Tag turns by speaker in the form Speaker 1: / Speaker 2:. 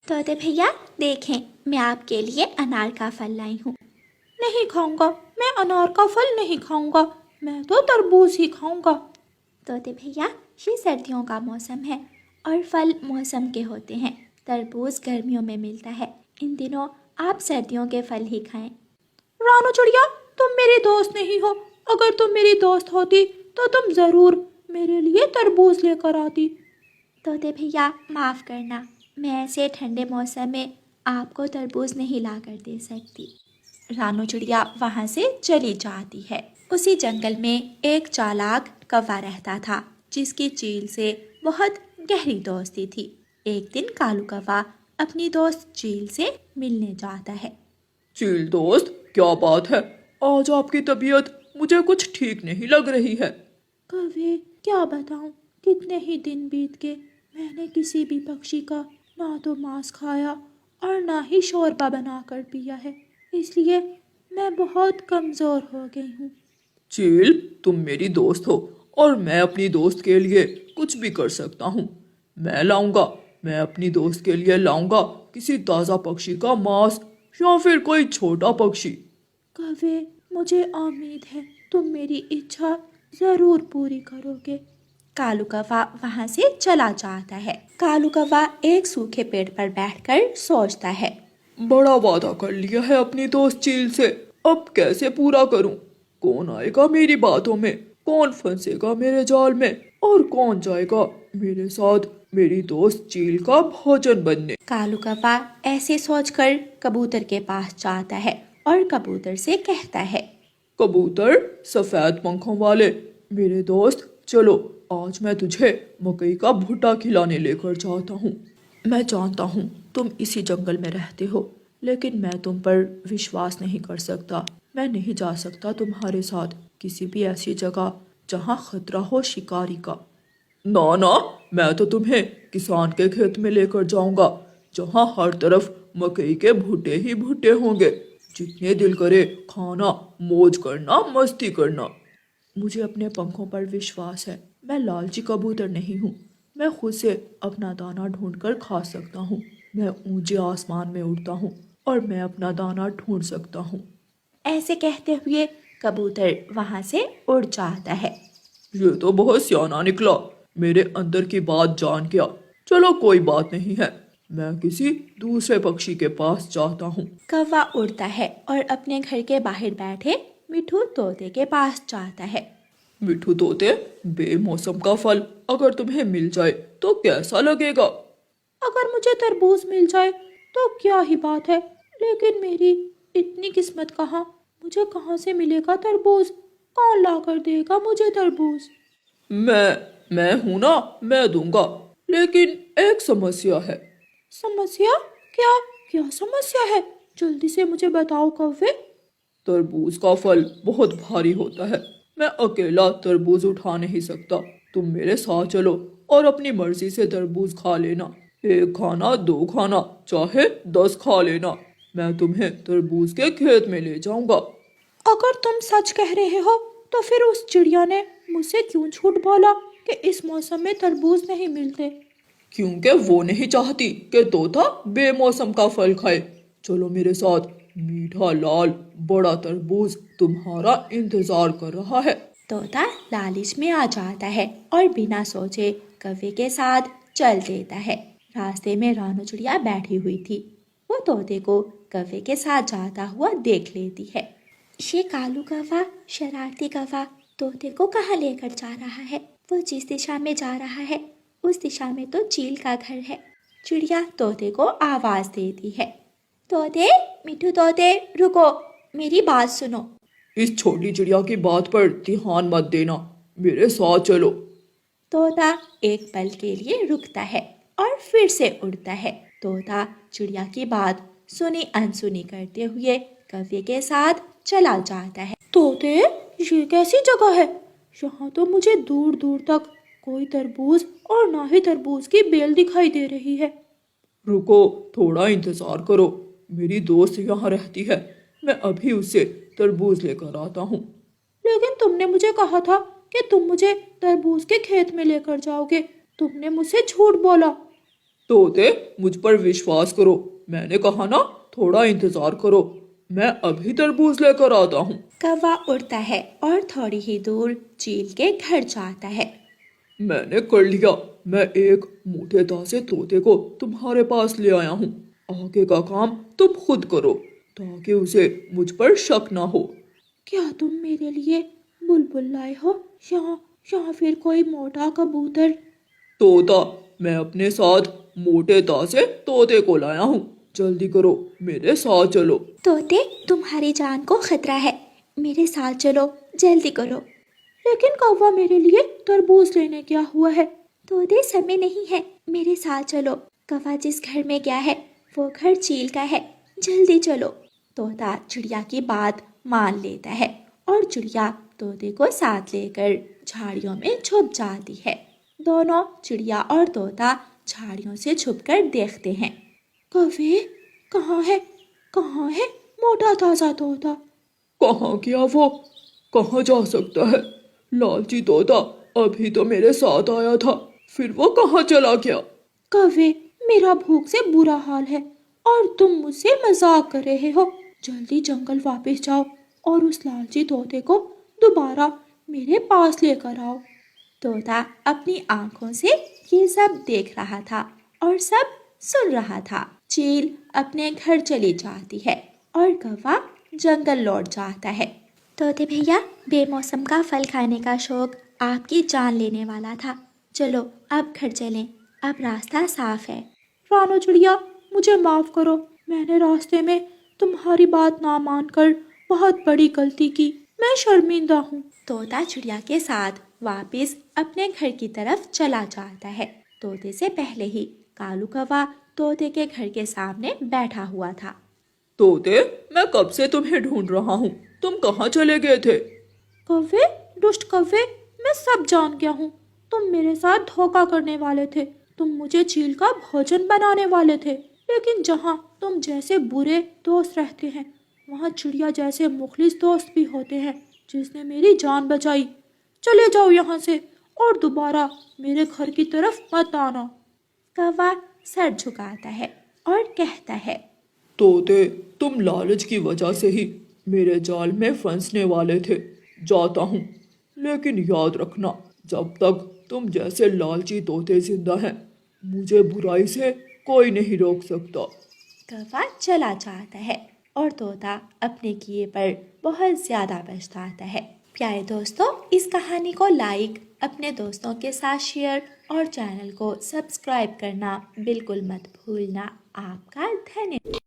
Speaker 1: तोते भैया देखें, मैं आपके लिए अनार का फल लाई हूँ।
Speaker 2: नहीं खाऊंगा, मैं अनार का फल नहीं खाऊंगा, मैं तो तरबूज ही खाऊंगा।
Speaker 1: तोते भैया, ये सर्दियों का मौसम है और फल मौसम के होते हैं। तरबूज गर्मियों में मिलता है। इन दिनों आप सर्दियों के फल ही खाएं।
Speaker 2: रानू चिड़िया, तुम मेरी दोस्त नहीं हो। अगर तुम मेरी दोस्त होती तो तुम जरूर मेरे लिए तरबूज लेकर आती।
Speaker 1: तोते भैया माफ़ करना, मैं ऐसे ठंडे मौसम में आपको तरबूज नहीं ला कर दे सकती।
Speaker 3: रानू चिड़िया वहाँ से चली जाती है। उसी जंगल में एक चालाक कौवा रहता था जिसकी चील से बहुत गहरी दोस्ती थी। एक दिन कालू कौवा अपनी दोस्त चील से मिलने जाता है।
Speaker 4: चील दोस्त, क्या बात है? आज आपकी तबीयत मुझे कुछ ठीक नहीं लग रही है।
Speaker 2: कौवे, क्या बताऊं, कितने ही दिन बीत गए, मैंने किसी भी पक्षी का ना तो मांस खाया और ना ही शोरबा बनाकर पिया है, इसलिए मैं बहुत कमज़ोर हो गई हूँ।
Speaker 4: चील, तुम मेरी दोस्त हो और मैं अपनी दोस्त के लिए कुछ भी कर सकता हूँ। मैं अपनी दोस्त के लिए लाऊंगा किसी ताज़ा पक्षी का मांस या फिर कोई छोटा पक्षी।
Speaker 2: कौवे, मुझे उम्मीद है तुम मेरी इच्छा ज़रूर पूरी करोगे।
Speaker 3: कालू कौवा वहाँ से चला जाता है। कालू कौवा एक सूखे पेड़ पर बैठकर सोचता है।
Speaker 4: बड़ा वादा कर लिया है अपनी दोस्त चील से, अब कैसे पूरा करूं? कौन आएगा मेरी बातों में, कौन फंसेगा मेरे जाल में और कौन जाएगा मेरे साथ मेरी दोस्त चील का भोजन बनने?
Speaker 3: कालू कौवा ऐसे सोचकर कबूतर के पास जाता है और कबूतर से कहता है।
Speaker 4: कबूतर सफेद पंखों वाले मेरे दोस्त, चलो आज मैं तुझे मकई का भुट्टा खिलाने लेकर जाता हूँ। मैं जानता हूँ तुम इसी जंगल में रहते हो, लेकिन मैं तुम पर विश्वास नहीं कर सकता। मैं नहीं जा सकता तुम्हारे साथ किसी भी ऐसी जगह जहाँ खतरा हो शिकारी का। ना ना, मैं तो तुम्हें किसान के खेत में लेकर जाऊंगा जहाँ हर तरफ मकई के भुट्टे ही भुट्टे होंगे। जितने दिल करे खाना, मौज करना, मस्ती करना। मुझे अपने पंखों पर विश्वास है। मैं लालची कबूतर नहीं हूँ। मैं खुद से अपना दाना ढूंढकर खा सकता हूँ। मैं ऊंचे आसमान में उड़ता हूँ और मैं अपना दाना ढूंढ सकता हूँ।
Speaker 3: ऐसे कहते हुए कबूतर वहाँ से उड़ जाता है।
Speaker 4: ये तो बहुत सियाना निकला, मेरे अंदर की बात जान गया। चलो कोई बात नहीं है, मैं किसी दूसरे पक्षी के पास जाता हूँ।
Speaker 3: कौवा उड़ता है और अपने घर के बाहर बैठे मिठू तोते के पास जाता है।
Speaker 4: मिठू तोते, बेमौसम का फल अगर तुम्हें मिल जाए तो कैसा लगेगा?
Speaker 2: अगर मुझे तरबूज मिल जाए तो क्या ही बात है, लेकिन मेरी इतनी किस्मत कहाँ, मुझे कहाँ से मिलेगा तरबूज? कौन ला कर देगा मुझे तरबूज?
Speaker 4: मैं हूं ना, मैं दूंगा, लेकिन एक समस्या है।
Speaker 2: समस्या? क्या क्या समस्या है? जल्दी से मुझे बताओ कौवे।
Speaker 4: तरबूज का फल बहुत भारी होता है, मैं अकेला तरबूज उठा नहीं सकता। तुम मेरे साथ चलो और अपनी मर्जी से तरबूज खा लेना। एक खाना, दो खाना, चाहे 10 खा लेना। मैं तुम्हें तरबूज के खेत में ले जाऊंगा।
Speaker 2: अगर तुम सच कह रहे हो तो फिर उस चिड़िया ने मुझसे क्यों झूठ बोला कि इस मौसम में तरबूज नहीं मिलते?
Speaker 4: क्योंकि वो नहीं चाहती कि तोता बेमौसम का फल खाए। चलो मेरे साथ, मीठा लाल बड़ा तरबूज तुम्हारा इंतजार कर रहा है।
Speaker 3: तोता लालच में आ जाता है और बिना सोचे कौवे के साथ चल देता है। रास्ते में रानू चिड़िया बैठी हुई थी। वो तोते को कौवे के साथ जाता हुआ देख लेती है।
Speaker 1: ये कालू कौवा, शरारती कौवा तोते को कहाँ लेकर जा रहा है? वो जिस दिशा में जा रहा है उस दिशा में तो चील का घर है।
Speaker 3: चिड़िया तोते को आवाज देती है।
Speaker 1: तोते, मिठू तोते, रुको, मेरी बात सुनो।
Speaker 4: इस छोटी चिड़िया की बात पर ध्यान मत देना, मेरे साथ चलो।
Speaker 3: तोता एक पल के लिए रुकता है और फिर से उड़ता है। तोता चिड़िया की बात सुनी अनसुनी करते हुए कौवे के साथ चला जाता है।
Speaker 2: तोते, ये कैसी जगह है? यहाँ तो मुझे दूर दूर तक कोई तरबूज और ना ही तरबूज की बेल दिखाई दे रही है।
Speaker 4: रुको, थोड़ा इंतजार करो, मेरी दोस्त यहाँ रहती है, मैं अभी उससे तरबूज लेकर आता हूँ।
Speaker 2: लेकिन तुमने मुझे कहा था कि तुम मुझे तरबूज के खेत में लेकर जाओगे। तुमने मुझसे झूठ बोला।
Speaker 4: तोते, मुझ पर विश्वास करो, मैंने कहा ना, थोड़ा इंतजार करो, मैं अभी तरबूज लेकर आता हूँ।
Speaker 3: कौवा उड़ता है और थोड़ी ही दूर चील के घर जाता है।
Speaker 4: मैंने कर लिया, मैं एक मोटे ताजे तोते को तुम्हारे पास ले आया हूँ। आगे का काम तुम खुद करो ताकि उसे मुझ पर शक ना हो।
Speaker 2: क्या तुम मेरे लिए बुलबुल लाए हो या फिर कोई मोटा कबूतर?
Speaker 4: तोता, मैं अपने साथ मोटे ताजे तोते को लाया हूँ, जल्दी करो, मेरे साथ चलो।
Speaker 1: तोते, तुम्हारी जान को खतरा है, मेरे साथ चलो, जल्दी करो।
Speaker 2: लेकिन कौवा, मेरे लिए तरबूज लेने क्या हुआ है?
Speaker 1: तोते, समय नहीं है, मेरे साथ चलो। कौवा जिस घर में गया है वो घर चील का है, जल्दी चलो।
Speaker 3: तोता चिड़िया की बात मान लेता है और चिड़िया तोते को साथ लेकर झाड़ियों में छुप जाती है। दोनों चिड़िया और तोता झाड़ियों से छुपकर देखते हैं।
Speaker 2: कौवे, कहाँ है मोटा ताजा तोता?
Speaker 4: कहाँ गया वो? कहाँ जा सकता है? लालची तोता अभी तो मेरे साथ आया था, फिर वो कहाँ चला गया?
Speaker 2: कौवे, मेरा भूख से बुरा हाल है और तुम मुझसे मजाक कर रहे हो। जल्दी जंगल वापस जाओ और उस लालची तोते को दोबारा मेरे पास लेकर आओ।
Speaker 3: तोता अपनी आंखों से ये सब देख रहा था और सब सुन रहा था। चील अपने घर चली जाती है और कौवा जंगल लौट जाता है।
Speaker 1: तोते भैया, बेमौसम का फल खाने का शौक आपकी जान लेने वाला था। चलो अब घर चलें, अब रास्ता साफ है।
Speaker 2: रानो चिड़िया, मुझे माफ करो, मैंने रास्ते में तुम्हारी बात ना मानकर बहुत बड़ी गलती की, मैं शर्मिंदा हूँ।
Speaker 3: तोता चिड़िया के साथ वापस अपने घर की तरफ चला जाता है। तोते से पहले ही कालू कौवा तोते के घर के सामने बैठा हुआ था।
Speaker 4: तोते, मैं कब से तुम्हें ढूंढ रहा हूँ, तुम कहाँ चले गए थे?
Speaker 2: कौवे, दुष्ट कौवे, मैं सब जान गया हूँ। तुम मेरे साथ धोखा करने वाले थे, तुम मुझे चील का भोजन बनाने वाले थे। लेकिन जहाँ तुम जैसे बुरे दोस्त रहते हैं, वहाँ चिड़िया जैसे मुखलिस दोस्त भी होते हैं, जिसने मेरी जान बचाई। चले जाओ यहाँ से और दोबारा मेरे घर की तरफ मत आना।
Speaker 3: कौवा सर झुकाता है और कहता है,
Speaker 4: तोते, तुम लालच की वजह से ही मेरे जाल में फंसने वाले थे। जाता हूँ, लेकिन याद रखना, जब तक तुम जैसे लालची तोते जिंदा हैं, मुझे बुराई से कोई नहीं रोक सकता।
Speaker 3: कौवा चला जाता है और तोता अपने किए पर बहुत ज्यादा पछताता है। प्यारे दोस्तों, इस कहानी को लाइक, अपने दोस्तों के साथ शेयर और चैनल को सब्सक्राइब करना बिल्कुल मत भूलना। आपका धन्यवाद।